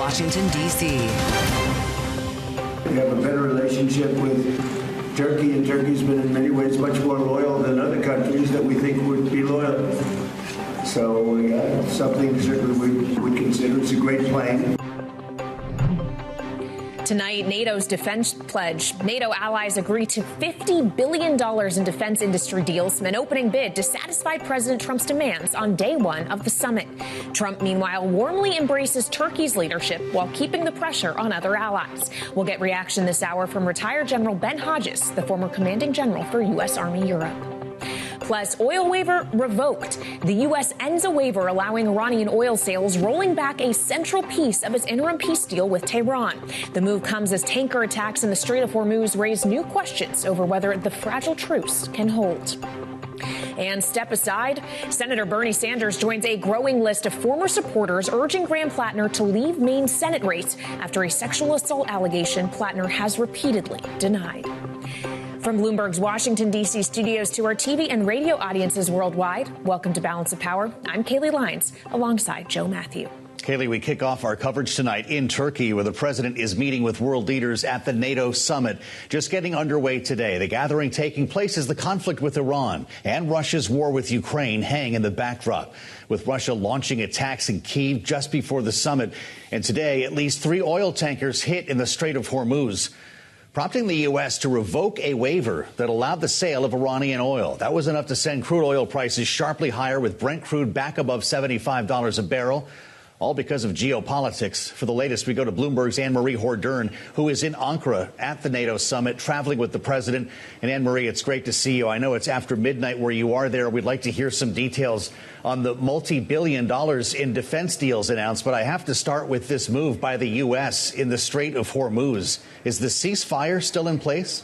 Washington, D.C. We have a better relationship with Turkey, and Turkey's been in many ways much more loyal than other countries that we think would be loyal. So something certainly we consider. It's a great plane. Tonight, NATO's defense pledge. NATO allies agree to $50 billion in defense industry deals, an opening bid to satisfy President Trump's demands on day one of the summit. Trump, meanwhile, warmly embraces Turkey's leadership while keeping the pressure on other allies. We'll get reaction this hour from retired General Ben Hodges, the former commanding general for U.S. Army Europe. Plus, oil waiver revoked. The U.S. ends a waiver allowing Iranian oil sales, rolling back a central piece of its interim peace deal with Tehran. The move comes as tanker attacks in the Strait of Hormuz raise new questions over whether the fragile truce can hold. And step aside, Senator Bernie Sanders joins a growing list of former supporters urging Graham Platner to leave Maine Senate race after a sexual assault allegation Platner has repeatedly denied. From Bloomberg's Washington, D.C. studios to our TV and radio audiences worldwide, welcome to Balance of Power. I'm Kaylee Lyons, alongside Joe Matthew. Kaylee, we kick off our coverage tonight in Turkey, where the president is meeting with world leaders at the NATO summit. Just getting underway today, the gathering taking place as the conflict with Iran and Russia's war with Ukraine hang in the backdrop, with Russia launching attacks in Kyiv just before the summit. And today, at least 3 oil tankers hit in the Strait of Hormuz, prompting the U.S. to revoke a waiver that allowed the sale of Iranian oil. That was enough to send crude oil prices sharply higher, with Brent crude back above $75 a barrel, all because of geopolitics. For the latest, we go to Bloomberg's AnneMarie Hordern, who is in Ankara at the NATO summit, traveling with the president. And AnneMarie, it's great to see you. I know it's after midnight where you are there. We'd like to hear some details on the multi-billion dollars in defense deals announced. But I have to start with this move by the U.S. in the Strait of Hormuz. Is the ceasefire still in place?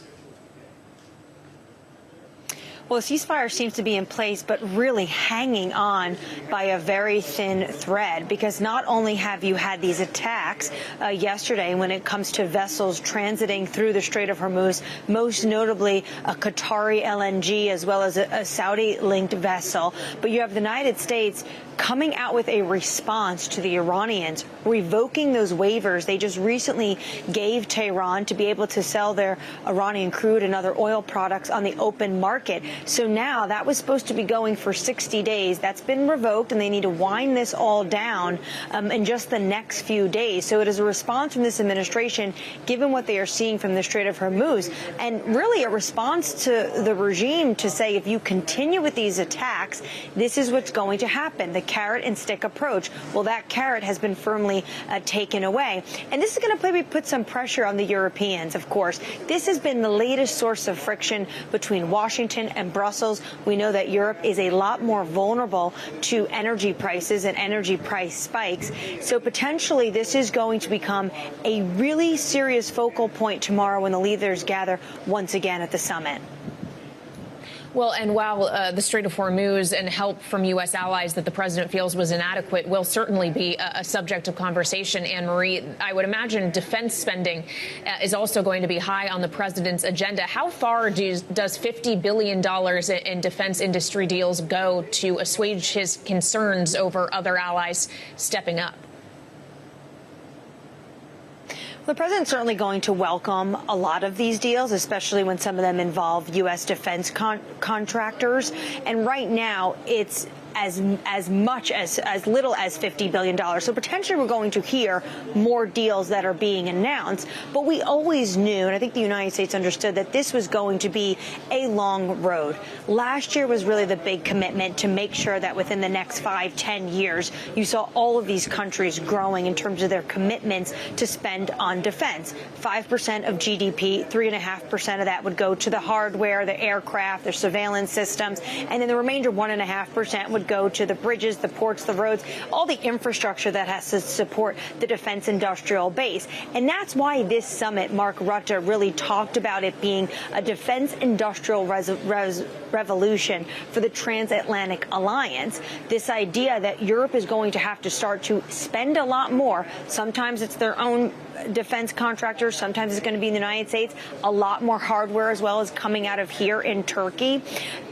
Well, the ceasefire seems to be in place, but really hanging on by a very thin thread, because not only have you had these attacks yesterday when it comes to vessels transiting through the Strait of Hormuz, most notably a Qatari LNG as well as a Saudi-linked vessel, but you have the United States coming out with a response to the Iranians, revoking those waivers they just recently gave Tehran to be able to sell their Iranian crude and other oil products on the open market. So now that was supposed to be going for 60 days. That's been revoked, and they need to wind this all down in just the next few days. So it is a response from this administration, given what they are seeing from the Strait of Hormuz, and really a response to the regime to say, if you continue with these attacks, this is what's going to happen. The carrot and stick approach. Well, that carrot has been firmly taken away. And this is going to maybe put some pressure on the Europeans, of course. This has been the latest source of friction between Washington and Brussels. We know that Europe is a lot more vulnerable to energy prices and energy price spikes. So potentially this is going to become a really serious focal point tomorrow when the leaders gather once again at the summit. Well, and while the Strait of Hormuz and help from U.S. allies that the president feels was inadequate will certainly be a subject of conversation, AnneMarie, I would imagine defense spending is also going to be high on the president's agenda. How far does $50 billion in defense industry deals go to assuage his concerns over other allies stepping up? The president's certainly going to welcome a lot of these deals, especially when some of them involve U.S. defense contractors. And right now, it's as little as $50 billion. So potentially we're going to hear more deals that are being announced. But we always knew, and I think the United States understood, that this was going to be a long road. Last year was really the big commitment to make sure that within the next 5-10 years, you saw all of these countries growing in terms of their commitments to spend on defense. 5% of GDP, 3.5% of that would go to the hardware, the aircraft, their surveillance systems, and then the remainder 1.5% would go to the bridges, the ports, the roads, all the infrastructure that has to support the defense industrial base. And that's why this summit, Mark Rutte really talked about it being a defense industrial revolution for the transatlantic alliance. This idea that Europe is going to have to start to spend a lot more. Sometimes it's their own defense contractors. Sometimes it's going to be in the United States. A lot more hardware as well as coming out of here in Turkey.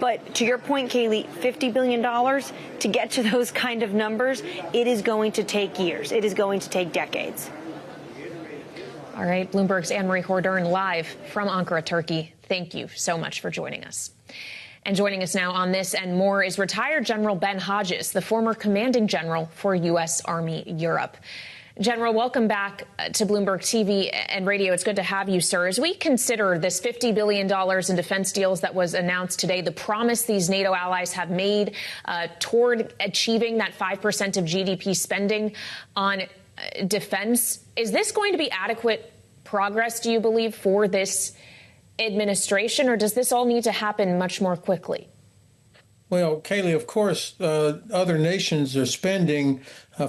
But to your point, Kaylee, $50 billion to get to those kind of numbers, it is going to take years. It is going to take decades. All right, Bloomberg's AnneMarie Hordern live from Ankara, Turkey. Thank you so much for joining us. And joining us now on this and more is retired General Ben Hodges, the former commanding general for U.S. Army Europe. General, welcome back to Bloomberg TV and radio. It's good to have you, sir. As we consider this $50 billion in defense deals that was announced today, the promise these NATO allies have made toward achieving that 5% of GDP spending on defense, is this going to be adequate progress, do you believe, for this administration, or does this all need to happen much more quickly? Well, Kayleigh, of course, other nations are spending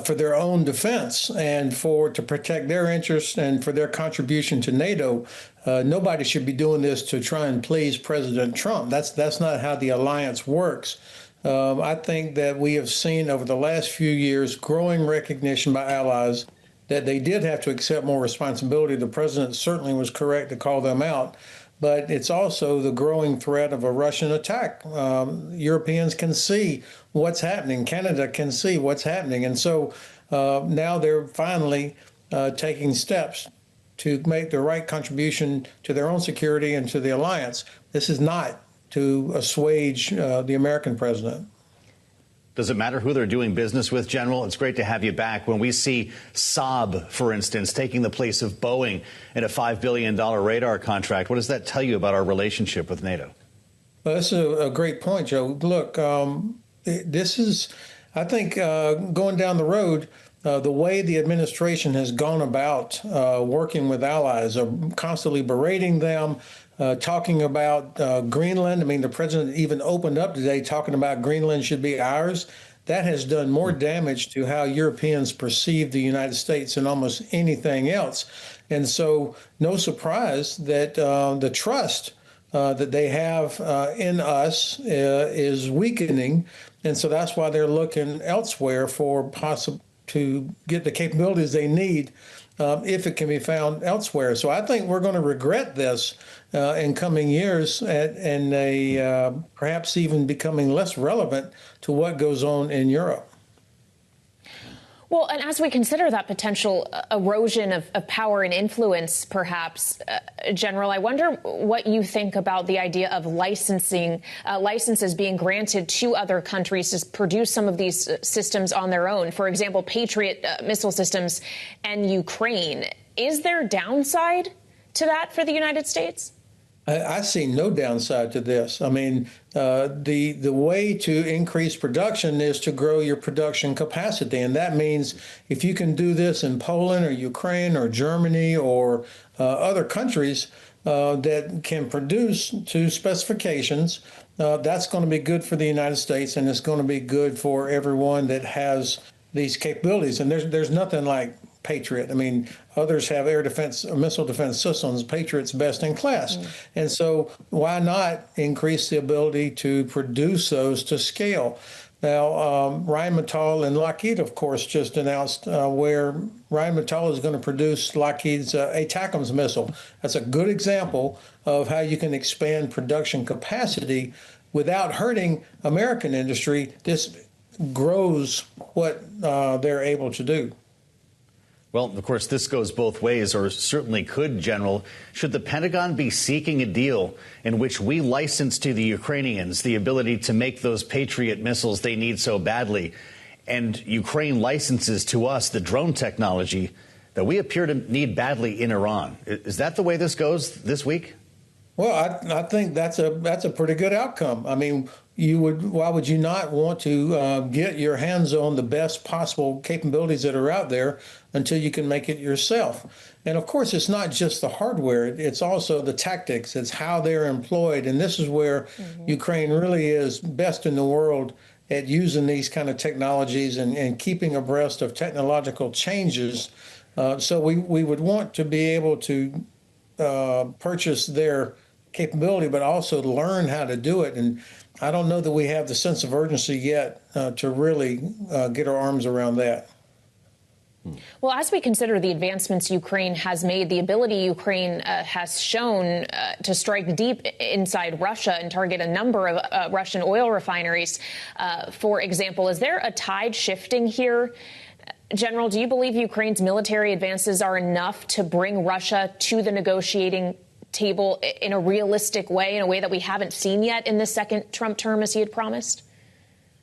for their own defense and to protect their interests and for their contribution to NATO. Nobody should be doing this to try and please President Trump. That's not how the alliance works. I think that we have seen over the last few years growing recognition by allies that they did have to accept more responsibility. The president certainly was correct to call them out. But it's also the growing threat of a Russian attack. Europeans can see what's happening. Canada can see what's happening. And so now they're finally taking steps to make the right contribution to their own security and to the alliance. This is not to assuage the American president. Does it matter who they're doing business with, General? It's great to have you back. When we see Saab, for instance, taking the place of Boeing in a $5 billion radar contract, what does that tell you about our relationship with NATO? Well, that's a great point, Joe. Look, this is, I think, going down the road, the way the administration has gone about working with allies, constantly berating them, talking about Greenland. I mean, the president even opened up today talking about Greenland should be ours. That has done more damage to how Europeans perceive the United States than almost anything else. And so no surprise that the trust that they have in us is weakening. And so that's why they're looking elsewhere for to get the capabilities they need if it can be found elsewhere. So I think we're going to regret this in coming years and perhaps even becoming less relevant to what goes on in Europe. Well, and as we consider that potential erosion of power and influence, perhaps, General, I wonder what you think about the idea of licenses being granted to other countries to produce some of these systems on their own. For example, Patriot missile systems and Ukraine. Is there downside to that for the United States? I see no downside to this. I mean, the way to increase production is to grow your production capacity. And that means if you can do this in Poland or Ukraine or Germany or other countries that can produce to specifications, that's going to be good for the United States, and it's going to be good for everyone that has these capabilities. And there's nothing like Patriot. I mean, others have air defense, missile defense systems. Patriot's best in class. And so why not increase the ability to produce those to scale? Now, Rheinmetall and Lockheed, of course, just announced where Rheinmetall is going to produce Lockheed's ATACMS missile. That's a good example of how you can expand production capacity without hurting American industry. This grows what they're able to do. Well, of course, this goes both ways, or certainly could, General. Should the Pentagon be seeking a deal in which we license to the Ukrainians the ability to make those Patriot missiles they need so badly, and Ukraine licenses to us the drone technology that we appear to need badly in Iran? Is that the way this goes this week? Well, I think that's a pretty good outcome. I mean, why would you not want to get your hands on the best possible capabilities that are out there until you can make it yourself? And of course, it's not just the hardware, it's also the tactics, it's how they're employed. And this is where Ukraine really is best in the world at using these kind of technologies and keeping abreast of technological changes. So we would want to be able to purchase their capability, but also to learn how to do it. And I don't know that we have the sense of urgency yet to really get our arms around that. Well, as we consider the advancements Ukraine has made, the ability Ukraine has shown to strike deep inside Russia and target a number of Russian oil refineries, for example, is there a tide shifting here General, do you believe Ukraine's military advances are enough to bring Russia to the negotiating table in a realistic way, in a way that we haven't seen yet in the second Trump term, as he had promised?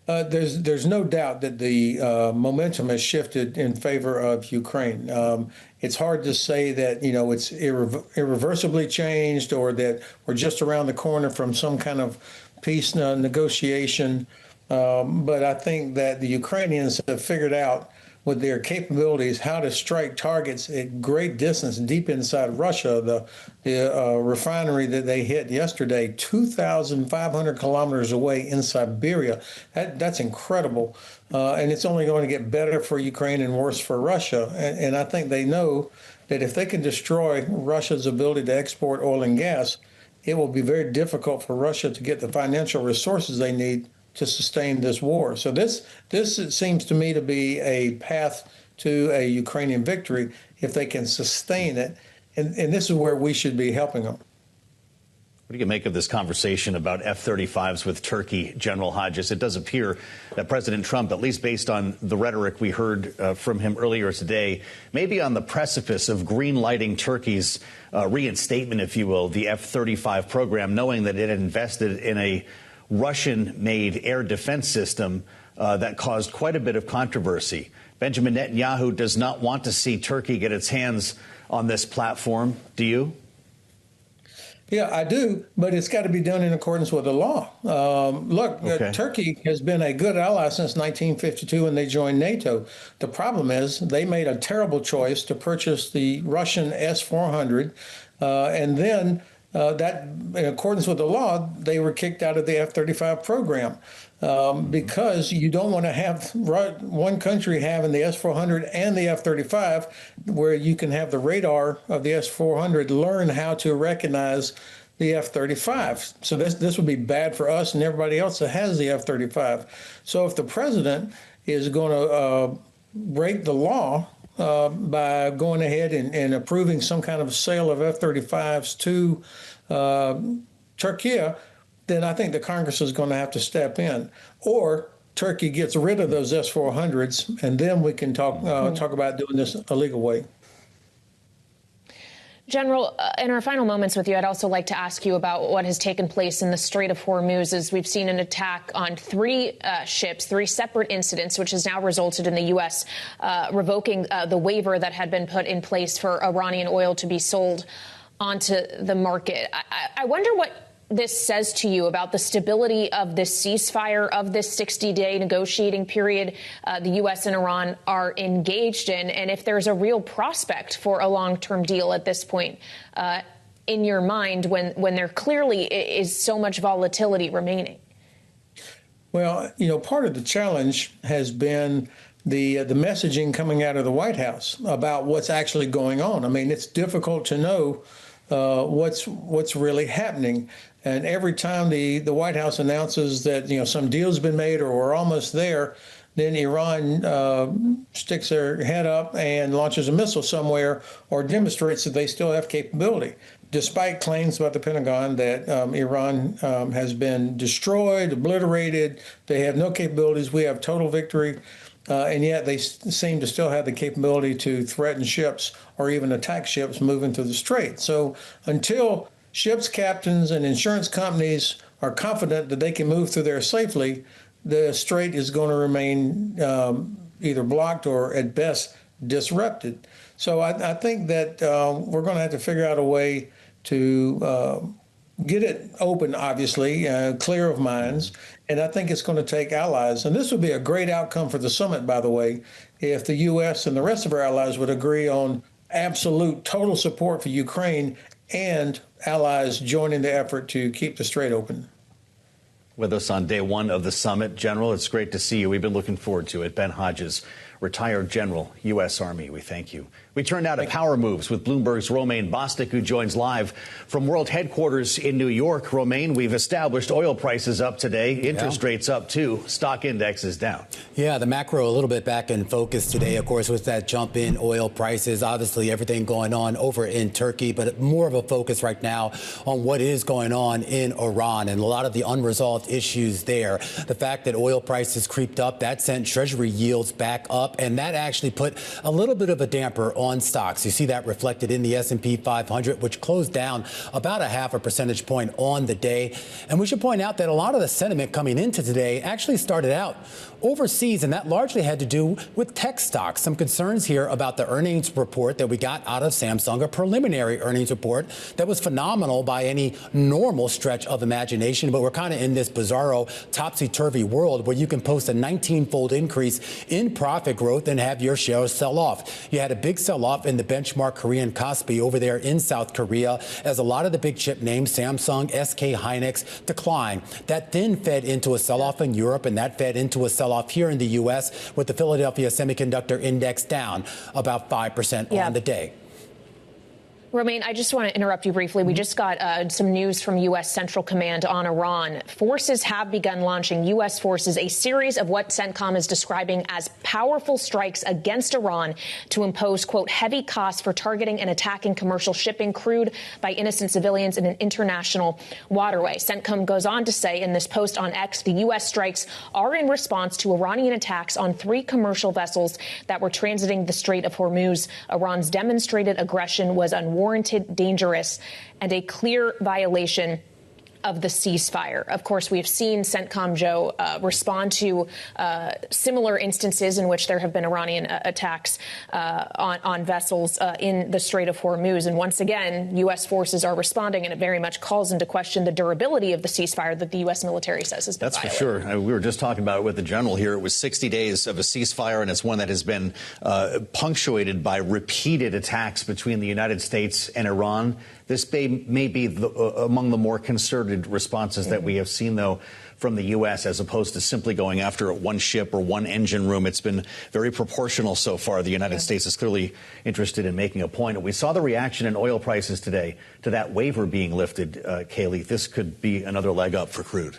There's no doubt that the momentum has shifted in favor of Ukraine. It's hard to say that, it's irreversibly changed or that we're just around the corner from some kind of peace negotiation. But I think that the Ukrainians have figured out with their capabilities how to strike targets at great distance deep inside Russia. The refinery that they hit yesterday, 2,500 kilometers away in Siberia, that's incredible. And it's only going to get better for Ukraine and worse for Russia. And I think they know that if they can destroy Russia's ability to export oil and gas, it will be very difficult for Russia to get the financial resources they need to sustain this war. So this seems to me to be a path to a Ukrainian victory if they can sustain it. And this is where we should be helping them. What do you make of this conversation about F-35s with Turkey, General Hodges? It does appear that President Trump, at least based on the rhetoric we heard from him earlier today, may be on the precipice of green-lighting Turkey's reinstatement, if you will, the F-35 program, knowing that it had invested in a Russian-made air defense system that caused quite a bit of controversy. Benjamin Netanyahu does not want to see Turkey get its hands on this platform. Do you? Yeah, I do, but it's got to be done in accordance with the law. Turkey has been a good ally since 1952 when they joined NATO. The problem is they made a terrible choice to purchase the Russian S-400, and then that, in accordance with the law, they were kicked out of the F-35 program because you don't want to have one country having the S-400 and the F-35, where you can have the radar of the S-400 learn how to recognize the F-35. So this would be bad for us and everybody else that has the F-35. So if the president is going to break the law by going ahead and approving some kind of sale of F-35s to Turkey, then I think the Congress is going to have to step in. Or Turkey gets rid of those S-400s, and then we can talk about doing this a legal way. General, in our final moments with you, I'd also like to ask you about what has taken place in the Strait of Hormuz, as we've seen an attack on three ships, three separate incidents, which has now resulted in the U.S. Revoking the waiver that had been put in place for Iranian oil to be sold onto the market. I wonder what this says to you about the stability of this ceasefire, of this 60-day negotiating period the U.S. and Iran are engaged in, and if there's a real prospect for a long-term deal at this point in your mind when there clearly is so much volatility remaining. Well, part of the challenge has been the messaging coming out of the White House about what's actually going on. I mean, it's difficult to know what's really happening. And every time the White House announces that, some deal's been made or we're almost there, then Iran sticks their head up and launches a missile somewhere or demonstrates that they still have capability, despite claims about the Pentagon that Iran has been destroyed, obliterated. They have no capabilities. We have total victory. And yet they seem to still have the capability to threaten ships or even attack ships moving through the strait. So until ships captains and insurance companies are confident that they can move through there safely, the strait is going to remain either blocked or at best disrupted. So I think that we're going to have to figure out a way to get it open, obviously, clear of mines. And I think it's going to take allies. And this would be a great outcome for the summit, by the way, if the U.S. and the rest of our allies would agree on absolute total support for Ukraine and allies joining the effort to keep the strait open. With us on day one of the summit, General, it's great to see you. We've been looking forward to it. Ben Hodges, retired General, U.S. Army. We thank you. We turn now to power moves with Bloomberg's Romaine Bostic, who joins live from World Headquarters in New York. Romaine, we've established oil prices up today, interest rates up too, stock index is down. Yeah, the macro a little bit back in focus today, of course, with that jump in oil prices. Obviously, everything going on over in Turkey, but more of a focus right now on what is going on in Iran and a lot of the unresolved issues there. The fact that oil prices creeped up, that sent Treasury yields back up. up, and that actually put a little bit of a damper on stocks. You see that reflected in the S&P 500, which closed down about a half a percentage point on the day. And we should point out that a lot of the sentiment coming into today actually started out overseas, and that largely had to do with tech stocks. Some concerns here about the earnings report that we got out of Samsung, a preliminary earnings report that was phenomenal by any normal stretch of imagination. But we're kind of in this bizarro, topsy-turvy world where you can post a 19-fold increase in profit growth and have your shares sell off. You had a big sell-off in the benchmark Korean Kospi over there in South Korea as a lot of the big chip names, Samsung, SK Hynix, declined. That then fed into a sell-off in Europe, and that fed into a sell-off here in the U.S. with the Philadelphia Semiconductor Index down about 5% on the day. Romaine, I just want to interrupt you briefly. We just got some news from U.S. Central Command on Iran. Forces have begun launching, U.S. forces, a series of what CENTCOM is describing as powerful strikes against Iran to impose, quote, heavy costs for targeting and attacking commercial shipping, crude by innocent civilians in an international waterway. CENTCOM goes on to say in this post on X, the U.S. strikes are in response to Iranian attacks on 3 commercial vessels that were transiting the Strait of Hormuz. Iran's demonstrated aggression was unwarranted, dangerous, and a clear violation of the ceasefire. Of course, we have seen CENTCOM, Joe, respond to similar instances in which there have been Iranian attacks on vessels in the Strait of Hormuz. And once again, U.S. forces are responding, and it very much calls into question the durability of the ceasefire that the U.S. military says has been violated. That's for sure. We were just talking about it with the general here. It was 60 days of a ceasefire, and it's one that has been punctuated by repeated attacks between the United States and Iran. This may be among the more concerted responses that we have seen, though, from the U.S., as opposed to simply going after one ship or one engine room. It's been very proportional so far. The United States is clearly interested in making a point. And we saw the reaction in oil prices today to that waiver being lifted, Kayleigh. This could be another leg up for crude.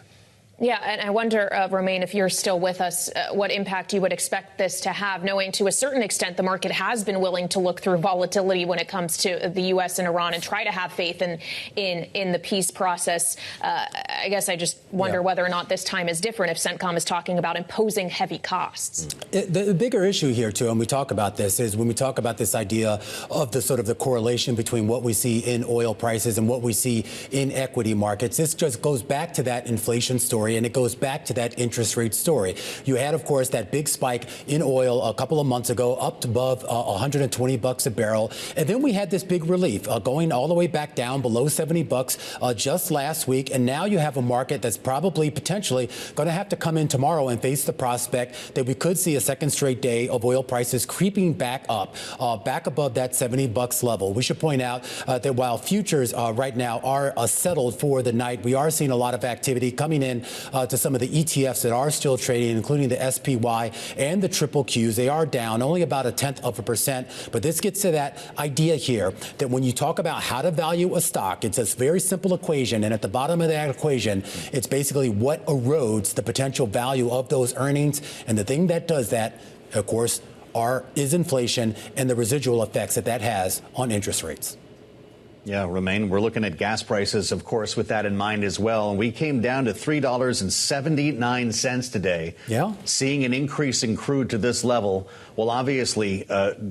Yeah, and I wonder, Romaine, if you're still with us, what impact you would expect this to have, knowing to a certain extent the market has been willing to look through volatility when it comes to the U.S. and Iran and try to have faith in the peace process. I guess I just wonder whether or not this time is different if CENTCOM is talking about imposing heavy costs. The bigger issue here, too, and we talk about this, is when we talk about this idea of the sort of the correlation between what we see in oil prices and what we see in equity markets. This just goes back to that inflation story. And it goes back to that interest rate story. You had, of course, that big spike in oil a couple of months ago, up to above $120 a barrel. And then we had this big relief going all the way back down below $70 just last week. And now you have a market that's probably potentially going to have to come in tomorrow and face the prospect that we could see a second straight day of oil prices creeping back up, back above that $70 level. We should point out that while futures right now are settled for the night, we are seeing a lot of activity coming in to some of the ETFs that are still trading, including the SPY and the triple Qs. They are down only about 0.1%. But this gets to that idea here that when you talk about how to value a stock, it's a very simple equation. And at the bottom of that equation, it's basically what erodes the potential value of those earnings. And the thing that does that, of course, is inflation and the residual effects that has on interest rates. Yeah, Romaine, we're looking at gas prices, of course, with that in mind as well. And we came down to $3.79 today. Yeah. Seeing an increase in crude to this level will obviously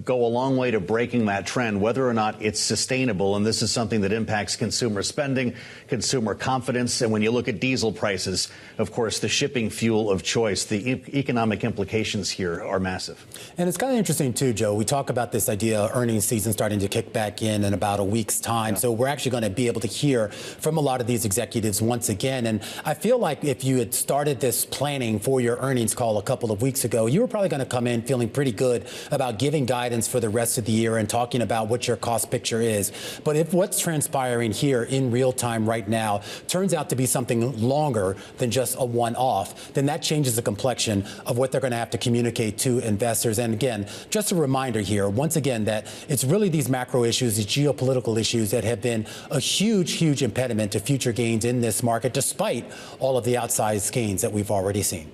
go a long way to breaking that trend, whether or not it's sustainable. And this is something that impacts consumer spending, consumer confidence. And when you look at diesel prices, of course, the shipping fuel of choice, the economic implications here are massive. And it's kind of interesting, too, Joe. We talk about this idea of earnings season starting to kick back in about a week's time. Yeah. So we're actually going to be able to hear from a lot of these executives once again. And I feel like if you had started this planning for your earnings call a couple of weeks ago, you were probably going to come in feeling pretty good about giving guidance for the rest of the year and talking about what your cost picture is. But if what's transpiring here in real time right now turns out to be something longer than just a one-off, then that changes the complexion of what they're going to have to communicate to investors. And again, just a reminder here, once again, that it's really these macro issues, these geopolitical issues that have been a huge, huge impediment to future gains in this market, despite all of the outsized gains that we've already seen.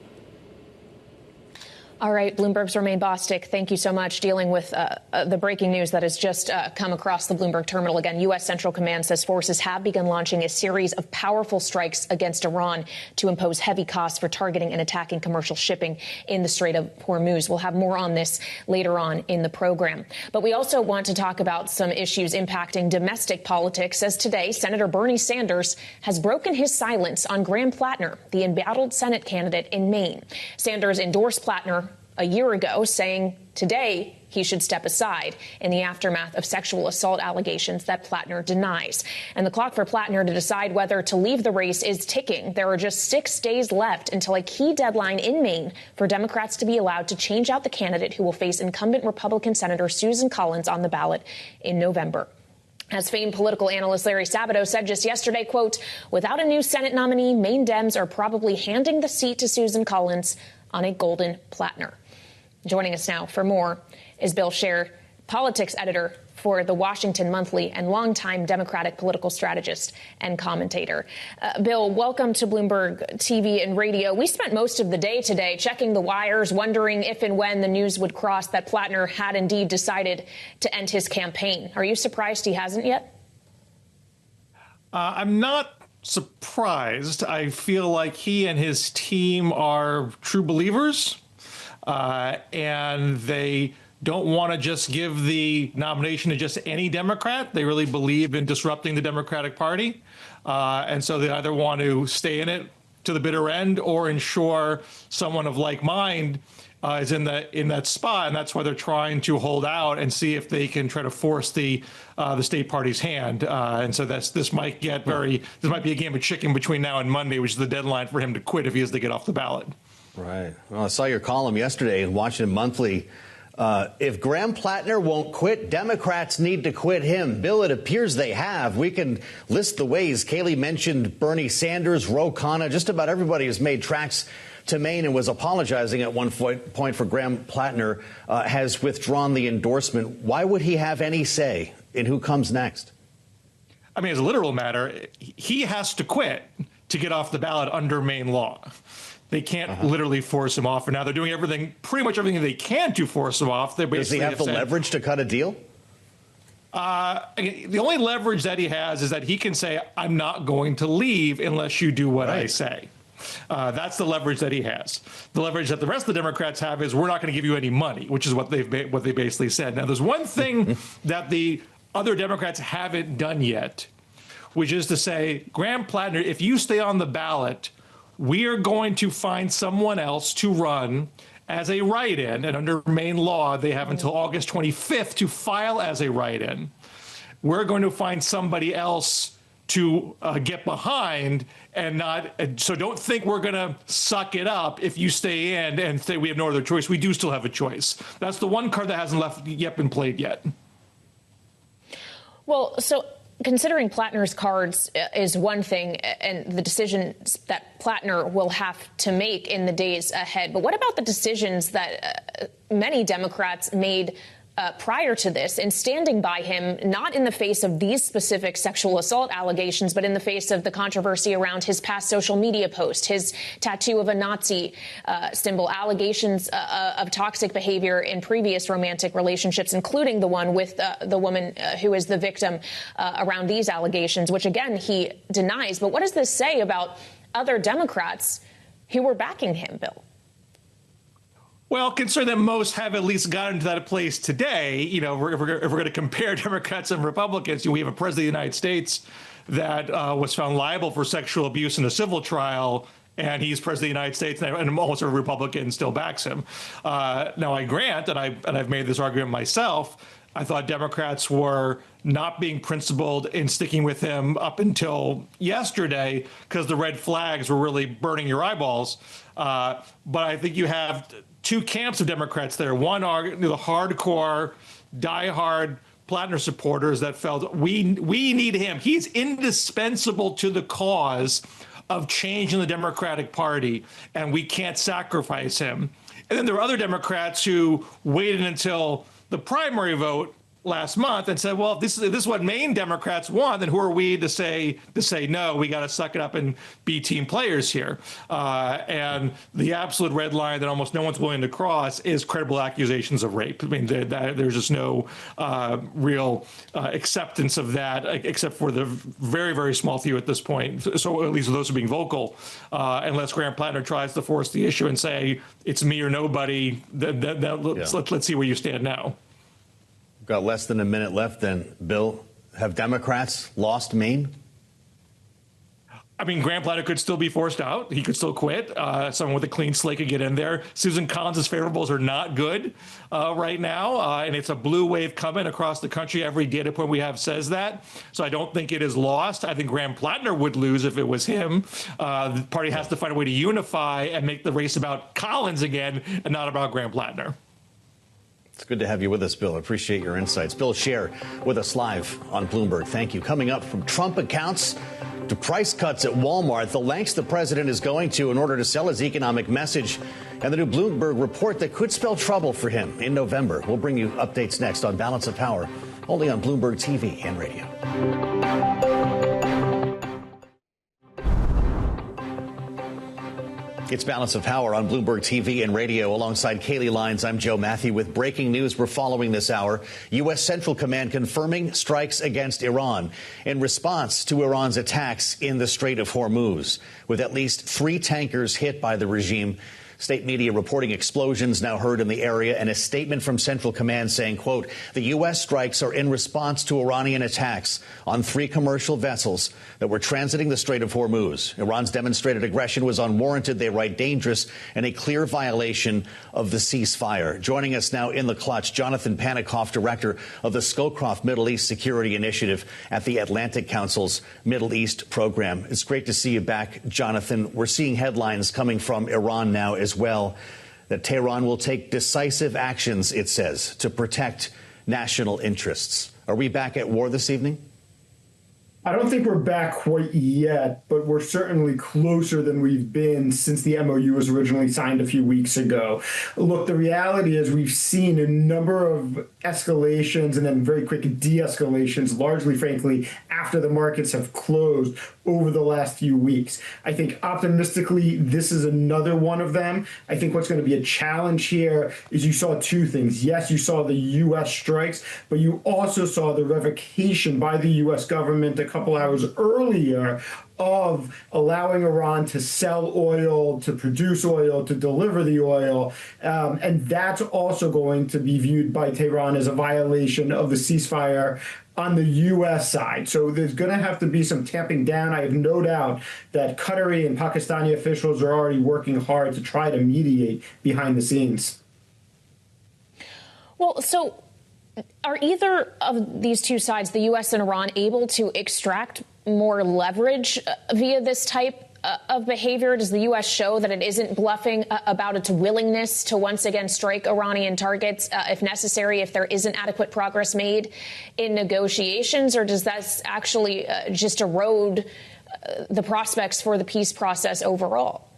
All right, Bloomberg's Romaine Bostick, thank you so much. Dealing with the breaking news that has just come across the Bloomberg terminal. Again, U.S. Central Command says forces have begun launching a series of powerful strikes against Iran to impose heavy costs for targeting and attacking commercial shipping in the Strait of Hormuz. We'll have more on this later on in the program. But we also want to talk about some issues impacting domestic politics, as today Senator Bernie Sanders has broken his silence on Graham Platner, the embattled Senate candidate in Maine. Sanders endorsed Platner a year ago, saying today he should step aside in the aftermath of sexual assault allegations that Platner denies. And the clock for Platner to decide whether to leave the race is ticking. There are just 6 days left until a key deadline in Maine for Democrats to be allowed to change out the candidate who will face incumbent Republican Senator Susan Collins on the ballot in November. As famed political analyst Larry Sabato said just yesterday, quote, without a new Senate nominee, Maine Dems are probably handing the seat to Susan Collins on a golden platter. Joining us now for more is Bill Scher, politics editor for the Washington Monthly and longtime Democratic political strategist and commentator. Bill, welcome to Bloomberg TV and radio. We spent most of the day today checking the wires, wondering if and when the news would cross that Platner had indeed decided to end his campaign. Are you surprised he hasn't yet? I'm not surprised. I feel like he and his team are true believers, and they don't want to just give the nomination to just any Democrat. They really believe in disrupting the Democratic Party. And so they either want to stay in it to the bitter end or ensure someone of like mind is in that spot. And that's why they're trying to hold out and see if they can try to force the state party's hand. And so this might be a game of chicken between now and Monday, which is the deadline for him to quit if he has to get off the ballot. Right. Well, I saw your column yesterday in Washington Monthly. If Graham Platner won't quit, Democrats need to quit him. Bill, it appears they have. We can list the ways. Kayleigh mentioned Bernie Sanders, Ro Khanna, just about everybody who's made tracks to Maine and was apologizing at one point for Graham Platner has withdrawn the endorsement. Why would he have any say in who comes next? I mean, as a literal matter, he has to quit to get off the ballot under Maine law. They can't literally force him off. And now they're doing pretty much everything they can to force him off. Does he have the leverage to cut a deal? The only leverage that he has is that he can say, I'm not going to leave unless you do what I say. That's the leverage that he has. The leverage that the rest of the Democrats have is we're not going to give you any money, which is what they basically said. Now, there's one thing that the other Democrats haven't done yet, which is to say, Graham Platner, if you stay on the ballot, we are going to find someone else to run as a write-in. And under Maine law, they have until August 25th to file as a write-in. We're going to find somebody else to get behind and not. So don't think we're going to suck it up if you stay in and say we have no other choice. We do still have a choice. That's the one card that hasn't yet been played yet. Well, so considering Platner's cards is one thing and the decisions that Platner will have to make in the days ahead. But what about the decisions that many Democrats made prior to this in standing by him, not in the face of these specific sexual assault allegations, but in the face of the controversy around his past social media post, his tattoo of a Nazi symbol, allegations of toxic behavior in previous romantic relationships, including the one with the woman who is the victim around these allegations, which, again, he denies. But what does this say about other Democrats who were backing him, Bill? Well, considering that most have at least gotten to that place today, if we're going to compare Democrats and Republicans, we have a president of the United States that was found liable for sexual abuse in a civil trial, and he's president of the United States, and almost every Republican still backs him. Now, I grant, and I've made this argument myself, I thought Democrats were not being principled in sticking with him up until yesterday because the red flags were really burning your eyeballs. But I think you have two camps of Democrats there. One are the hardcore, diehard Platner supporters that felt we need him. He's indispensable to the cause of change in the Democratic Party, and we can't sacrifice him. And then there are other Democrats who waited until the primary vote last month and said, well, if this is what Maine Democrats want, then who are we to say no? We got to suck it up and be team players here. And the absolute red line that almost no one's willing to cross is credible accusations of rape. I mean, there's just no real acceptance of that, except for the very, very small few at this point. So at least those are being vocal, unless Graham Platner tries to force the issue and say it's me or nobody. Let's see where you stand now. We've got less than a minute left then. Bill, have Democrats lost Maine? I mean, Graham Platner could still be forced out. He could still quit. Someone with a clean slate could get in there. Susan Collins' favorables are not good right now, and it's a blue wave coming across the country. Every data point we have says that. So I don't think it is lost. I think Graham Platner would lose if it was him. The party has to find a way to unify and make the race about Collins again and not about Graham Platner. It's good to have you with us, Bill. Appreciate your insights. Bill Scher with us live on Bloomberg. Thank you. Coming up, from Trump accounts to price cuts at Walmart, the lengths the president is going to in order to sell his economic message, and the new Bloomberg report that could spell trouble for him in November. We'll bring you updates next on Balance of Power, only on Bloomberg TV and radio. It's Balance of Power on Bloomberg TV and radio. Alongside Kaylee Lyons, I'm Joe Matthew with breaking news we're following this hour. U.S. Central Command confirming strikes against Iran in response to Iran's attacks in the Strait of Hormuz, with at least 3 tankers hit by the regime. State media reporting explosions now heard in the area, and a statement from Central Command saying, quote, the U.S. strikes are in response to Iranian attacks on 3 commercial vessels that were transiting the Strait of Hormuz. Iran's demonstrated aggression was unwarranted, they write, dangerous, and a clear violation of the ceasefire. Joining us now in the clutch, Jonathan Panikoff, director of the Scowcroft Middle East Security Initiative at the Atlantic Council's Middle East program. It's great to see you back, Jonathan. We're seeing headlines coming from Iran now as well that Tehran will take decisive actions, it says, to protect national interests. Are we back at war this evening? I don't think we're back quite yet, but we're certainly closer than we've been since the MOU was originally signed a few weeks ago. Look, the reality is we've seen a number of escalations and then very quick de-escalations, largely, frankly, after the markets have closed over the last few weeks. I think optimistically, this is another one of them. I think what's going to be a challenge here is you saw 2 things. Yes, you saw the U.S. strikes, but you also saw the revocation by the U.S. government a couple hours earlier of allowing Iran to sell oil, to produce oil, to deliver the oil. And that's also going to be viewed by Tehran as a violation of the ceasefire on the U.S. side. So there's going to have to be some tamping down. I have no doubt that Qatari and Pakistani officials are already working hard to try to mediate behind the scenes. Well, so are either of these 2 sides, the U.S. and Iran, able to extract more leverage via this type of behavior? Does the U.S. show that it isn't bluffing about its willingness to once again strike Iranian targets if necessary, if there isn't adequate progress made in negotiations? Or does that actually just erode the prospects for the peace process overall?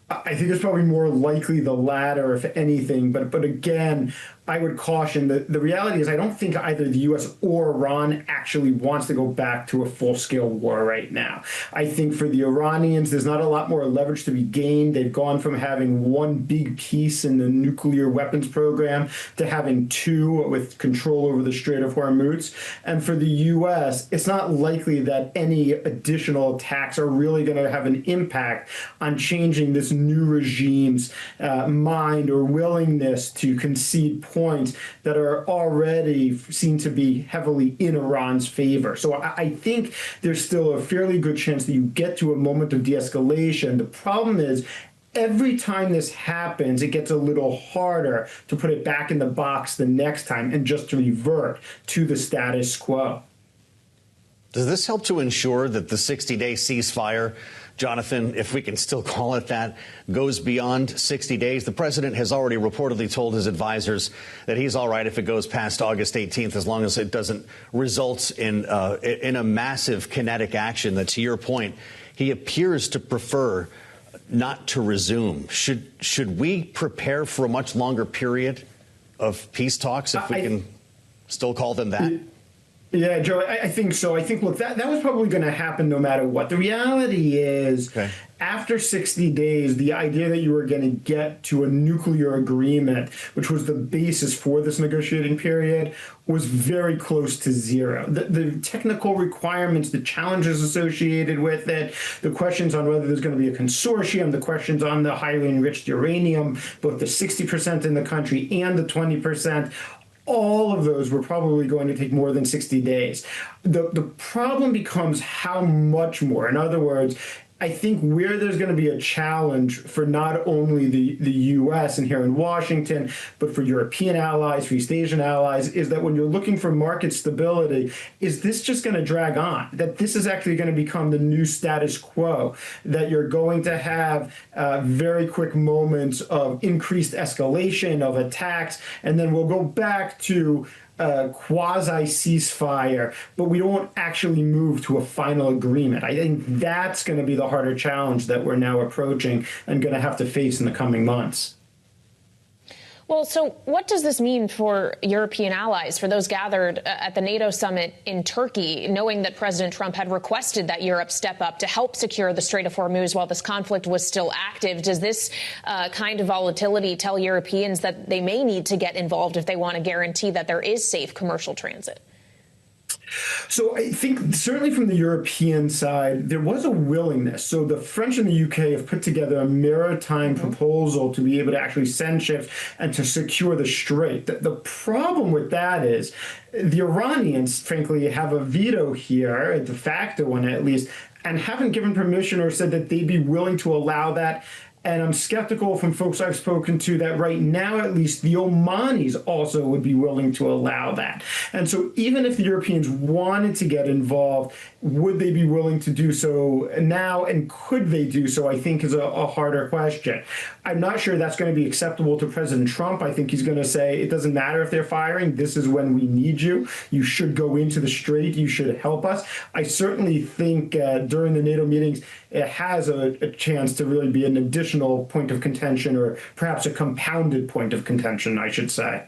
I think it's probably more likely the latter, if anything. But again, I would caution that the reality is I don't think either the U.S. or Iran actually wants to go back to a full-scale war right now. I think for the Iranians, there's not a lot more leverage to be gained. They've gone from having 1 big piece in the nuclear weapons program to having 2 with control over the Strait of Hormuz. And for the U.S., it's not likely that any additional attacks are really going to have an impact on changing this new regime's mind or willingness to concede points that are already seen to be heavily in Iran's favor. So I think there's still a fairly good chance that you get to a moment of de-escalation. The problem is every time this happens, it gets a little harder to put it back in the box the next time and just to revert to the status quo. Does this help to ensure that the 60-day ceasefire, Jonathan, if we can still call it that, goes beyond 60 days? The president has already reportedly told his advisors that he's all right if it goes past August 18th, as long as it doesn't result in a massive kinetic action that, to your point, he appears to prefer not to resume. Should we prepare for a much longer period of peace talks if we can Still call them that? Yeah, Joe, I think so. I think, look, that was probably going to happen no matter what. The reality is, after 60 days, the idea that you were going to get to a nuclear agreement, which was the basis for this negotiating period, was very close to zero. The technical requirements, the challenges associated with it, the questions on whether there's going to be a consortium, the questions on the highly enriched uranium, both the 60% in the country and the 20%, all of those were probably going to take more than 60 days. The problem becomes how much more. In other words, I think where there's going to be a challenge for not only the U.S. and here in Washington, but for European allies, for East Asian allies, is that when you're looking for market stability, is this just going to drag on? That this is actually going to become the new status quo, that you're going to have very quick moments of increased escalation of attacks, and then we'll go back to quasi-ceasefire, but we don't actually move to a final agreement. I think that's going to be the harder challenge that we're now approaching and going to have to face in the coming months. Well, so what does this mean for European allies, for those gathered at the NATO summit in Turkey, knowing that President Trump had requested that Europe step up to help secure the Strait of Hormuz while this conflict was still active? Does this kind of volatility tell Europeans that they may need to get involved if they want to guarantee that there is safe commercial transit? So I think certainly from the European side, there was a willingness. So the French and the UK have put together a maritime proposal to be able to actually send ships and to secure the strait. The problem with that is the Iranians, frankly, have a veto here, a de facto one at least, and haven't given permission or said that they'd be willing to allow that. And I'm skeptical from folks I've spoken to that right now, at least, the Omanis also would be willing to allow that. And so even if the Europeans wanted to get involved, would they be willing to do so now? And could they do so, I think, is a harder question. I'm not sure that's going to be acceptable to President Trump. I think he's going to say, it doesn't matter if they're firing. This is when we need you. You should go into the strait. You should help us. I certainly think during the NATO meetings, it has a chance to really be an additional point of contention, or perhaps a compounded point of contention, I should say.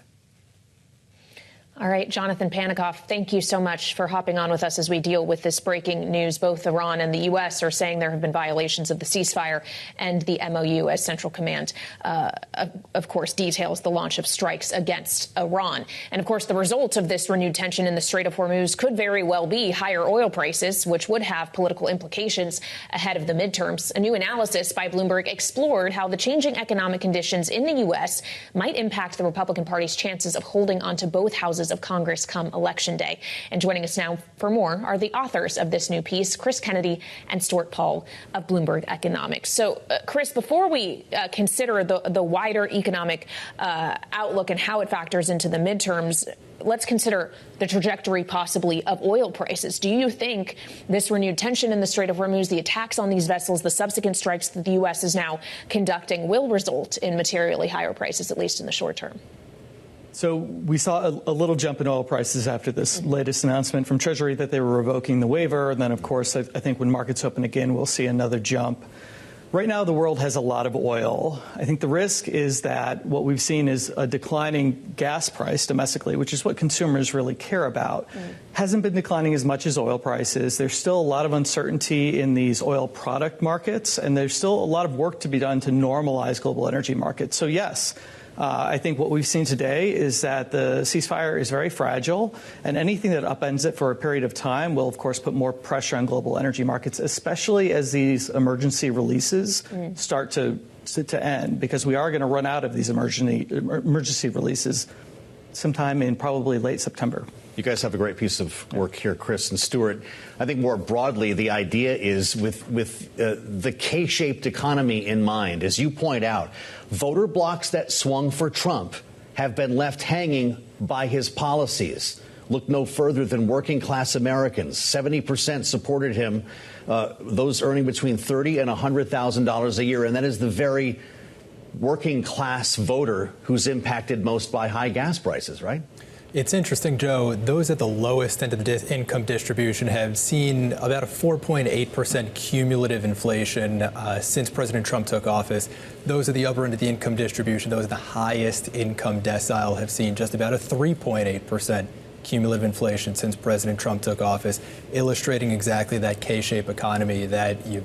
All right, Jonathan Panikoff, thank you so much for hopping on with us as we deal with this breaking news. Both Iran and the U.S. are saying there have been violations of the ceasefire and the MOU, as Central Command, of course, details the launch of strikes against Iran. And, of course, the result of this renewed tension in the Strait of Hormuz could very well be higher oil prices, which would have political implications ahead of the midterms. A new analysis by Bloomberg explored how the changing economic conditions in the U.S. might impact the Republican Party's chances of holding onto both houses of Congress come Election Day. And joining us now for more are the authors of this new piece, Chris Kennedy and Stuart Paul of Bloomberg Economics. So, Chris, before we consider the wider economic outlook and how it factors into the midterms, let's consider the trajectory possibly of oil prices. Do you think this renewed tension in the Strait of Hormuz, the attacks on these vessels, the subsequent strikes that the U.S. is now conducting will result in materially higher prices, at least in the short term? So we saw a little jump in oil prices after this latest announcement from Treasury that they were revoking the waiver. And then, of course, I think when markets open again, we'll see another jump. Right now, the world has a lot of oil. I think the risk is that what we've seen is a declining gas price domestically, which is what consumers really care about. Hasn't been declining as much as oil prices. There's still a lot of uncertainty in these oil product markets, and there's still a lot of work to be done to normalize global energy markets. So, yes, I think what we've seen today is that the ceasefire is very fragile, and anything that upends it for a period of time will, of course, put more pressure on global energy markets, especially as these emergency releases start to end, because we are going to run out of these emergency releases sometime in probably late September. You guys have a great piece of work here, Chris and Stuart. I think more broadly, the idea is with the K-shaped economy in mind, as you point out, voter blocs that swung for Trump have been left hanging by his policies. Look no further than working class Americans. 70% supported him, those earning between $30,000 and $100,000 a year. And that is the very working class voter who's impacted most by high gas prices, right? It's interesting, Joe. Those at the lowest end of the income distribution have seen about a 4.8% cumulative inflation since President Trump took office. Those at the upper end of the income distribution, those at the highest income decile, have seen just about a 3.8% cumulative inflation since President Trump took office, illustrating exactly that K-shaped economy that you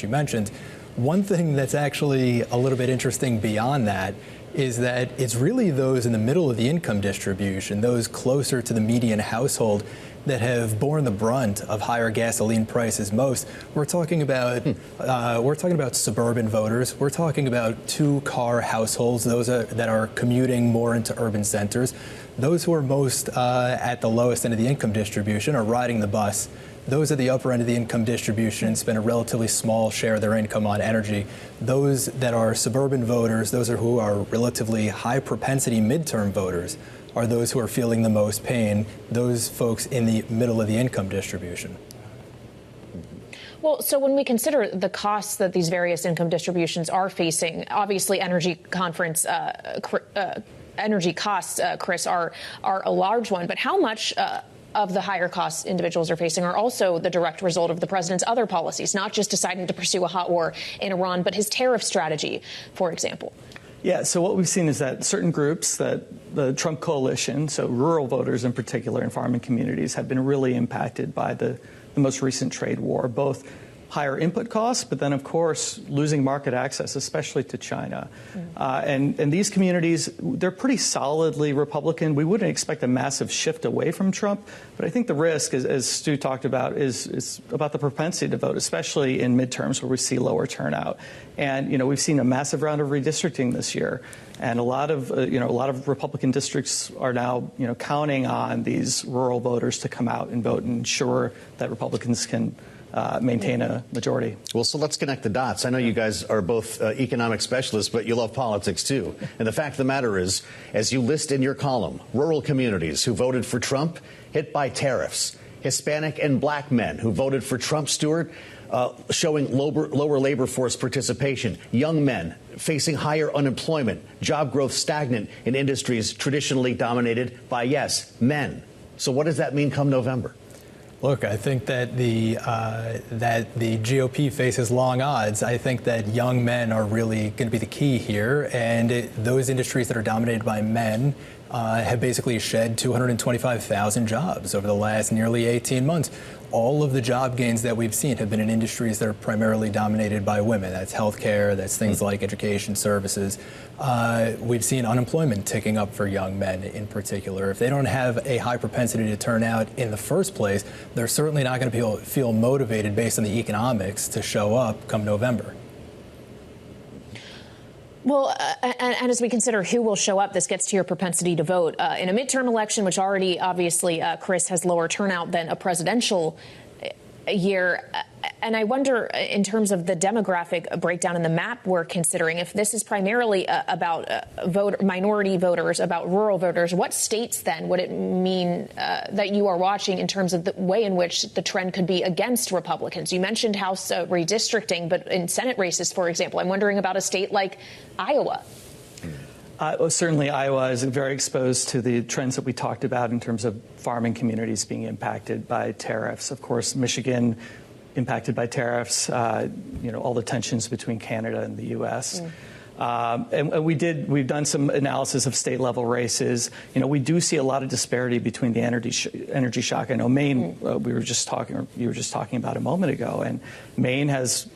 mentioned. One thing that's actually a little bit interesting beyond that is that it's really those in the middle of the income distribution, those closer to the median household, that have borne the brunt of higher gasoline prices most. We're talking about suburban voters. We're talking about two-car households, those that are commuting more into urban centers. Those who are most at the lowest end of the income distribution are riding the bus. Those at the upper end of the income distribution spend a relatively small share of their income on energy. Those that are suburban voters, those who are relatively high propensity midterm voters, are those who are feeling the most pain, those folks in the middle of the income distribution. Well, so when we consider the costs that these various income distributions are facing, obviously energy costs, Chris, are a large one. But how much of the higher costs individuals are facing are also the direct result of the president's other policies, not just deciding to pursue a hot war in Iran, but his tariff strategy, for example? Yeah, so what we've seen is that certain groups, that the Trump coalition, so rural voters in particular and farming communities, have been really impacted by the most recent trade war, both higher input costs, but then, of course, losing market access, especially to China. And these communities, they're pretty solidly Republican. We wouldn't expect a massive shift away from Trump, but I think the risk, as Stu talked about, is about the propensity to vote, especially in midterms where we see lower turnout. And, we've seen a massive round of redistricting this year. And a lot of Republican districts are now, counting on these rural voters to come out and vote and ensure that Republicans can maintain a majority. Well, so let's connect the dots. I know you guys are both economic specialists, but you love politics too. And the fact of the matter is, as you list in your column, rural communities who voted for Trump hit by tariffs, Hispanic and black men who voted for Trump, Stuart, showing lower labor force participation, young men facing higher unemployment, job growth stagnant in industries traditionally dominated by, yes, men. So what does that mean come November? Look, I think that the GOP faces long odds. I think that young men are really going to be the key here, and those industries that are dominated by men have basically shed 225,000 jobs over the last nearly 18 months. All of the job gains that we've seen have been in industries that are primarily dominated by women. That's healthcare, that's things like education services. We've seen unemployment ticking up for young men in particular. If they don't have a high propensity to turn out in the first place, they're certainly not going to feel motivated based on the economics to show up come November. Well, and as we consider who will show up, this gets to your propensity to vote. In a midterm election, which already, obviously, Chris, has lower turnout than a presidential year. And I wonder, in terms of the demographic breakdown in the map we're considering, if this is primarily about minority voters, about rural voters, what states then would it mean that you are watching in terms of the way in which the trend could be against Republicans? You mentioned House redistricting, but in Senate races, for example, I'm wondering about a state like Iowa. Well, certainly, Iowa is very exposed to the trends that we talked about in terms of farming communities being impacted by tariffs. Of course, Michigan impacted by tariffs, all the tensions between Canada and the U.S. And we've done some analysis of state level races. We do see a lot of disparity between the energy shock. I know Maine, you were just talking about a moment ago, and Maine has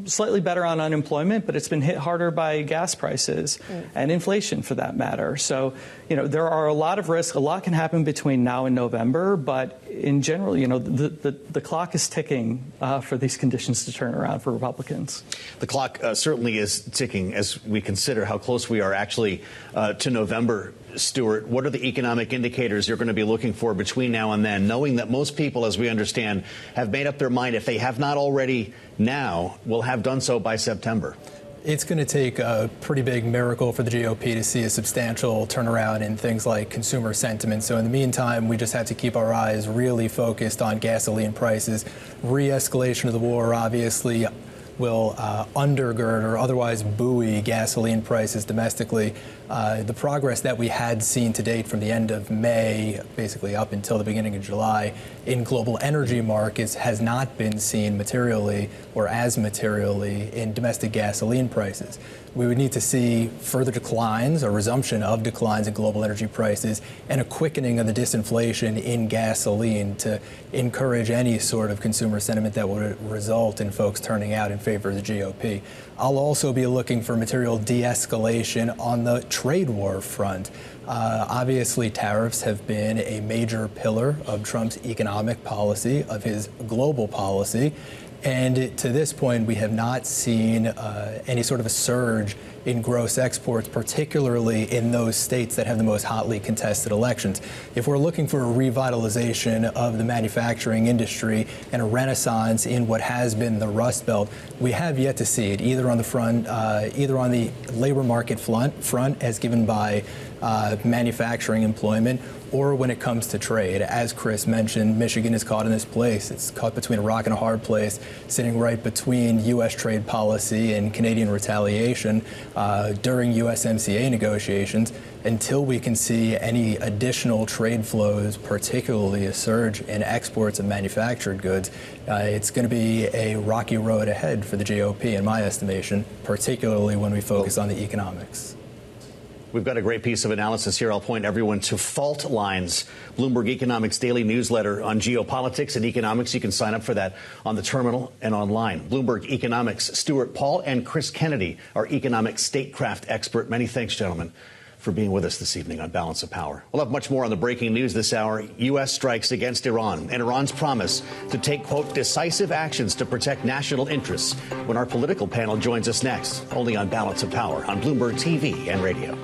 slightly better on unemployment, but it's been hit harder by gas prices and inflation for that matter. So, there are a lot of risks. A lot can happen between now and November, but in general, the clock is ticking for these conditions to turn around for Republicans. The clock certainly is ticking as we consider how close we are actually to November. Stuart, what are the economic indicators you're going to be looking for between now and then, knowing that most people, as we understand, have made up their mind, if they have not already now, will have done so by September? It's going to take a pretty big miracle for the GOP to see a substantial turnaround in things like consumer sentiment. So in the meantime, we just have to keep our eyes really focused on gasoline prices. Re-escalation of the war, obviously, will undergird or otherwise buoy gasoline prices domestically. The progress that we had seen to date from the end of May, basically up until the beginning of July, in global energy markets has not been seen materially or as materially in domestic gasoline prices. We would need to see further declines, or resumption of declines in global energy prices, and a quickening of the disinflation in gasoline to encourage any sort of consumer sentiment that would result in folks turning out in favor of the GOP. I'll also be looking for material de-escalation on the trade war front. Obviously, tariffs have been a major pillar of Trump's economic policy, of his global policy. And to this point, we have not seen any sort of a surge in gross exports, particularly in those states that have the most hotly contested elections. If we're looking for a revitalization of the manufacturing industry and a renaissance in what has been the Rust Belt, we have yet to see it, either on the labor market front as given by manufacturing employment, or when it comes to trade. As Chris mentioned, Michigan is caught in this place. It's caught between a rock and a hard place, sitting right between U.S. trade policy and Canadian retaliation during USMCA negotiations. Until we can see any additional trade flows, particularly a surge in exports of manufactured goods, it's going to be a rocky road ahead for the GOP, in my estimation, particularly when we focus on the economics. We've got a great piece of analysis here. I'll point everyone to Fault Lines, Bloomberg Economics daily newsletter on geopolitics and economics. You can sign up for that on the terminal and online. Bloomberg Economics, Stuart, Paul, and Chris Kennedy, our economic statecraft expert. Many thanks, gentlemen, for being with us this evening on Balance of Power. We'll have much more on the breaking news this hour. U.S. strikes against Iran and Iran's promise to take, quote, decisive actions to protect national interests when our political panel joins us next, only on Balance of Power on Bloomberg TV and radio.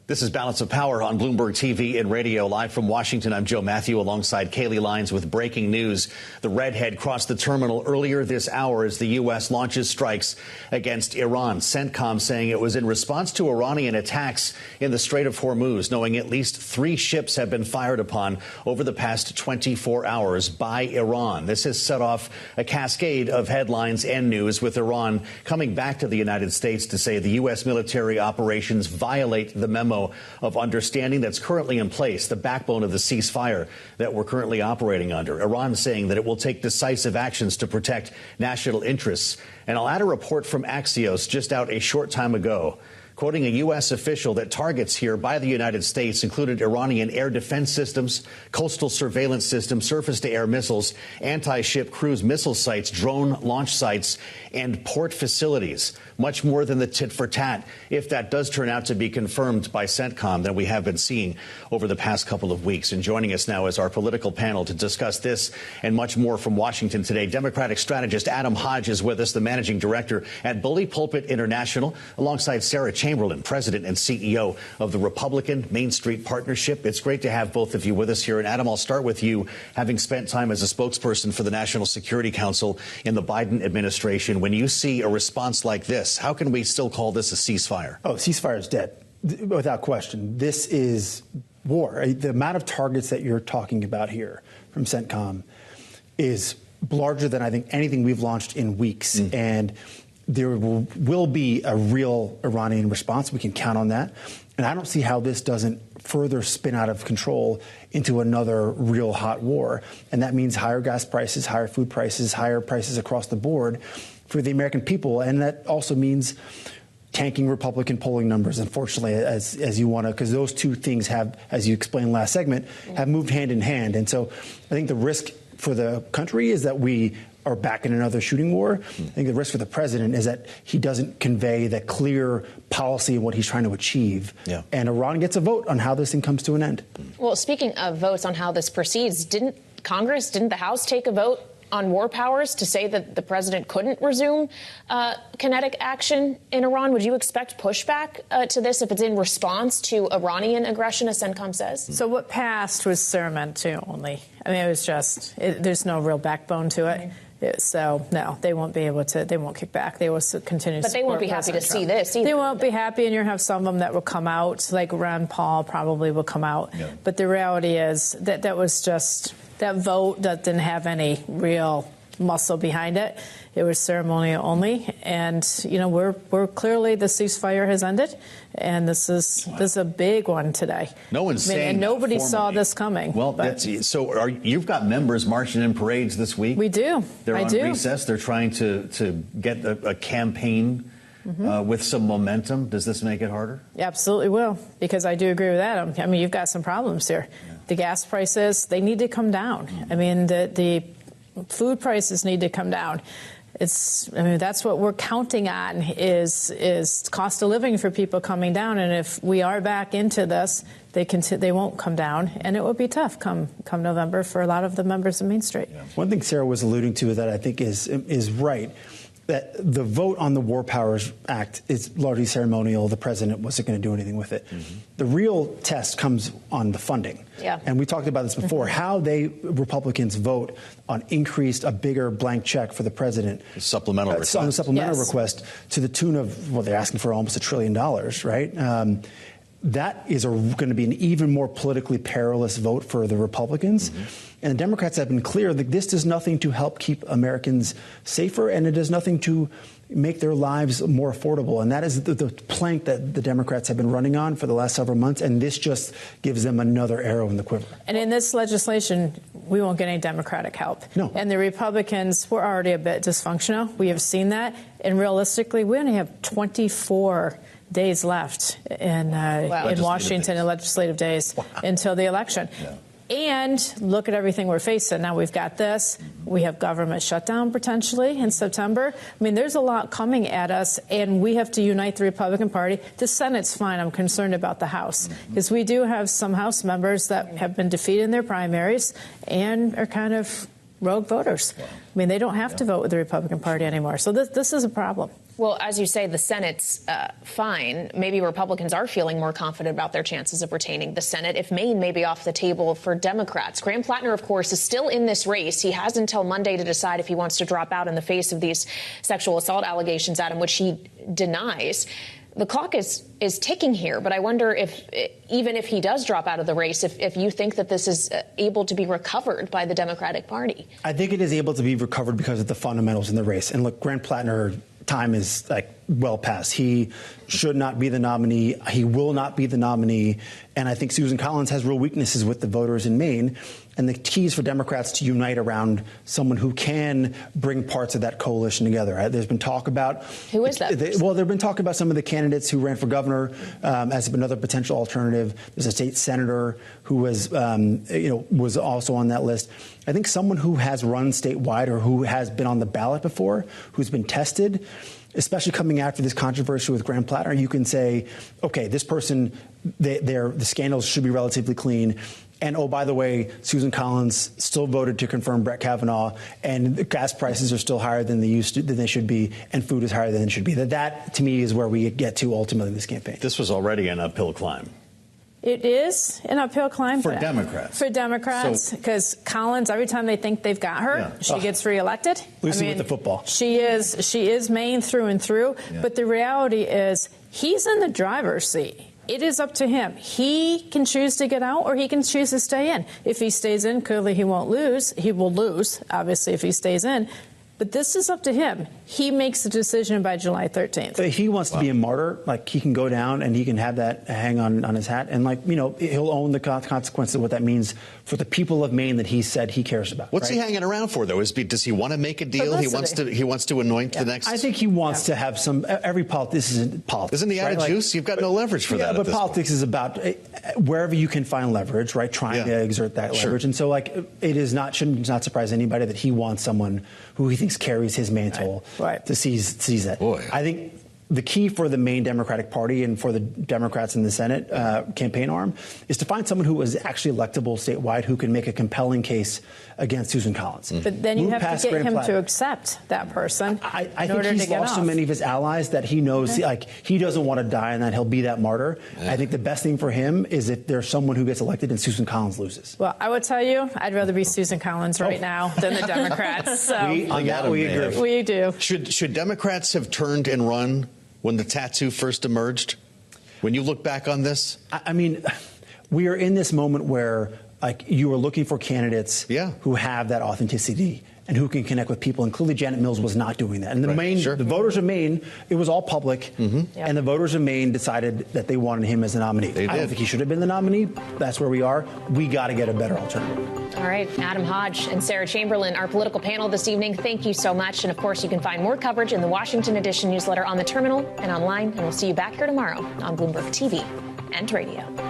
This is Balance of Power on Bloomberg TV and radio. Live from Washington, I'm Joe Matthew alongside Kaylee Lyons with breaking news. The redhead crossed the terminal earlier this hour as the U.S. launches strikes against Iran. CENTCOM saying it was in response to Iranian attacks in the Strait of Hormuz, knowing at least 3 ships have been fired upon over the past 24 hours by Iran. This has set off a cascade of headlines and news, with Iran coming back to the United States to say the U.S. military operations violate the memo of understanding that's currently in place, the backbone of the ceasefire that we're currently operating under. Iran saying that it will take decisive actions to protect national interests. And I'll add a report from Axios just out a short time ago, quoting a U.S. official that targets here by the United States included Iranian air defense systems, coastal surveillance systems, surface-to-air missiles, anti-ship cruise missile sites, drone launch sites, and port facilities. Much more than the tit-for-tat, if that does turn out to be confirmed by CENTCOM, that we have been seeing over the past couple of weeks. And joining us now is our political panel to discuss this and much more from Washington today. Democratic strategist Graham Hodges is with us, the managing director at Bully Pulpit International, alongside Sarah Chamberlain, president and CEO of the Republican Main Street Partnership. It's great to have both of you with us here. And Adam, I'll start with you, having spent time as a spokesperson for the National Security Council in the Biden administration. When you see a response like this, how can we still call this a ceasefire? Oh, ceasefire is dead, without question. This is war. The amount of targets that you're talking about here from CENTCOM is larger than I think anything we've launched in weeks. And there will be a real Iranian response. We can count on that. And I don't see how this doesn't further spin out of control into another real hot war. And that means higher gas prices, higher food prices, higher prices across the board for the American people. And that also means tanking Republican polling numbers, unfortunately, as you want to, because those two things have, as you explained last segment, have moved hand in hand. And so I think the risk for the country is that we are back in another shooting war. I think the risk for the president is that he doesn't convey that clear policy and what he's trying to achieve. Yeah. And Iran gets a vote on how this thing comes to an end. Well, speaking of votes on how this proceeds, didn't the House take a vote on war powers to say that the president couldn't resume kinetic action in Iran? Would you expect pushback to this if it's in response to Iranian aggression, as CENTCOM says? So what passed was Sermon too only. I mean, it was just, there's no real backbone to it. So, no, they won't be able to, they won't kick back. They will continue to But they won't be happy to see this either. They won't be happy, and you'll have some of them that will come out, like Ron Paul probably will come out. Yeah. But the reality is that was just, that vote that didn't have any real muscle behind it. It was ceremonial only, and we're clearly, the ceasefire has ended, and this is a big one today. No one's saying and nobody formally saw this coming. Well, you've got members marching in parades this week. We do. They're on recess. They're trying to get a campaign with some momentum. Does this make it harder? It absolutely will, because I do agree with that. I mean, you've got some problems here. Yeah. The gas prices, they need to come down. I mean, the food prices need to come down. That's what we're counting on is cost of living for people coming down. And if we are back into this, they won't come down, and it will be tough come November for a lot of the members of Main Street. Yeah. One thing Sarah was alluding to that I think is right, that the vote on the War Powers Act is largely ceremonial. The president wasn't going to do anything with it. The real test comes on the funding. Yeah. And we talked about this before, how Republicans vote on a bigger blank check for the president. Supplemental request. On the supplemental request to the tune of, they're asking for almost $1 trillion, right? That is going to be an even more politically perilous vote for the Republicans. And the Democrats have been clear that this does nothing to help keep Americans safer, and it does nothing to make their lives more affordable. And that is the plank that the Democrats have been running on for the last several months, and this just gives them another arrow in the quiver. And in this legislation, we won't get any Democratic help. No. And the Republicans were already a bit dysfunctional. We have seen that. And realistically, we only have 24 days left in Washington in legislative days until the election. Yeah. And look at everything we're facing. Now we've got this. We have government shutdown potentially in September. I mean, there's a lot coming at us, and we have to unite the Republican Party. The Senate's fine. I'm concerned about the House, because we do have some House members that have been defeated in their primaries and are kind of rogue voters. I mean, they don't have to vote with the Republican Party anymore. So this is a problem. Well, as you say, the Senate's fine. Maybe Republicans are feeling more confident about their chances of retaining the Senate if Maine may be off the table for Democrats. Graham Platner, of course, is still in this race. He has until Monday to decide if he wants to drop out in the face of these sexual assault allegations at him, which he denies. The clock is ticking here, but I wonder if, even if he does drop out of the race, if you think that this is able to be recovered by the Democratic Party. I think it is able to be recovered because of the fundamentals in the race. And look, Graham Platner, time is well past. He should not be the nominee. He will not be the nominee. And I think Susan Collins has real weaknesses with the voters in Maine. And the key is for Democrats to unite around someone who can bring parts of that coalition together. There's been talk about who is that? Well, there've been talk about some of the candidates who ran for governor as another potential alternative. There's a state senator who was also on that list. I think someone who has run statewide or who has been on the ballot before, who's been tested, especially coming after this controversy with Graham Platner, you can say, okay, this person, the scandals should be relatively clean. And, oh, by the way, Susan Collins still voted to confirm Brett Kavanaugh, and the gas prices are still higher than they should be, and food is higher than it should be. That, to me, is where we get to ultimately in this campaign. This was already an uphill climb. It is an uphill climb for Democrats. For Democrats, because Collins, every time they think they've got her, she gets reelected. Lucy with the football. She is Maine through and through. Yeah. But the reality is, he's in the driver's seat. It is up to him. He can choose to get out, or he can choose to stay in. If he stays in, clearly he won't lose. He will lose, obviously, if he stays in. But this is up to him. He makes the decision by July 13th. If he wants to be a martyr, he can go down and he can have that hang on his hat. And, he'll own the consequences of what that means for the people of Maine that he said he cares about. What's he hanging around for, though? Does he want to make a deal? Publicity. He wants to anoint the next. I think he wants to have some. This isn't politics. Isn't he out of juice? You've got no leverage for that. But politics is about wherever you can find leverage, right? Trying to exert that leverage. And so, it is shouldn't not surprise anybody that he wants someone who he thinks carries his mantle to seize that. Boy. I think the key for the Maine Democratic Party and for the Democrats in the Senate campaign arm is to find someone who is actually electable statewide who can make a compelling case against Susan Collins. But then you have to get him to accept that person. I think he's lost so many of his allies that he knows he doesn't want to die and that he'll be that martyr. Yeah. I think the best thing for him is if there's someone who gets elected and Susan Collins loses. Well, I would tell you, I'd rather be Susan Collins right now than the Democrats. So we agree. We do. Should Democrats have turned and run when the tattoo first emerged? When you look back on this? I mean, we are in this moment where Like, you are looking for candidates who have that authenticity and who can connect with people. And clearly Janet Mills was not doing that. And the voters of Maine, it was all public. And the voters of Maine decided that they wanted him as the nominee. I don't think he should have been the nominee. That's where we are. We got to get a better alternative. All right. Adam Hodge and Sarah Chamberlain, our political panel this evening. Thank you so much. And of course, you can find more coverage in the Washington Edition newsletter on the terminal and online. And we'll see you back here tomorrow on Bloomberg TV and radio.